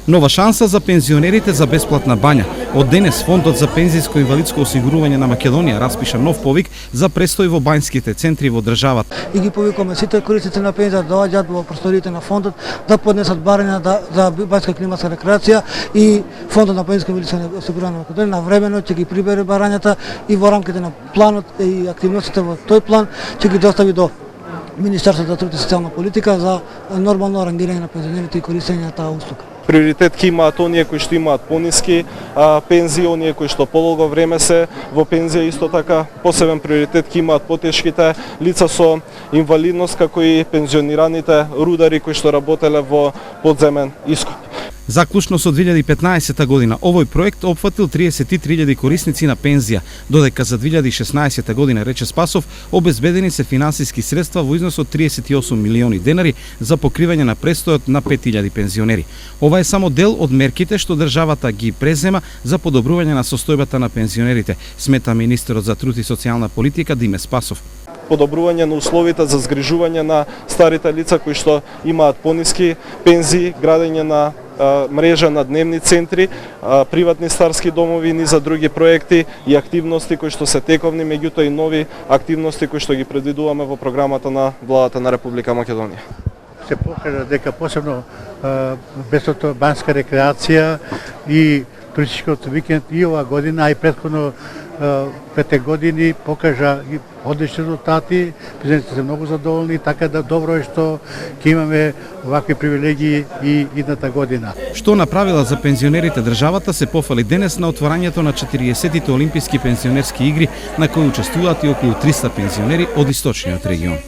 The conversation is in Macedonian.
Нова шанса за пензионерите за бесплатна бања. Од денес Фондот за пензиско и инвалидско осигурување на Македонија распиша нов повик за престој во бањските центри во државата. И ги повикуваме сите корисници на пензија да доаѓаат во просториите на фондот, да поднесат барања за бањска климатска рекреација и Фондот на пензиско и инвалидско осигурување на Македонија навремено ќе ги прибере барањата и во рамките на планот и активностите во тој план ќе ги достави до Министерството за труд и социјална политика за нормално рангирање на пензионерите и користење на таа услуга. Приоритет ќе имаат оние кои што имаат пониски пензии, оние кои што подолго време се во пензија, исто така посебен приоритет ќе имаат потешките лица со инвалидност, како и пензионираните рудари кои што работеле во подземен ископ. Заклучно со 2015 година овој проект опфатил 33.000 корисници на пензија, додека за 2016 година, рече Спасов, обезбедени се финансиски средства во износ од 38 милиони денари за покривање на престојот на 5.000 пензионери. Ова е само дел од мерките што државата ги презема за подобрување на состојбата на пензионерите, смета министерот за труд и социјална политика Диме Спасов. Подобрување на условите за згрижување на старите лица кои што имаат пониски пензии, градење на мрежа на дневни центри, приватни старски домови и за други проекти и активности кои што се тековни, меѓутоа и нови активности кои што ги предвидуваме во програмата на владата на Република Македонија. Се покажа дека посебно бесплатна банска рекреација и туристичкиот викенд и ова година, а и претходно 5 години покажа одлични резултати, пензионерите се многу задоволни, така да добро е што ќе имаме вакви привилегии и идната година. Што направила за пензионерите државата се пофали денес на отворањето на 40-тите олимписки пензионерски игри на кои учествуваат и околу 300 пензионери од источниот регион.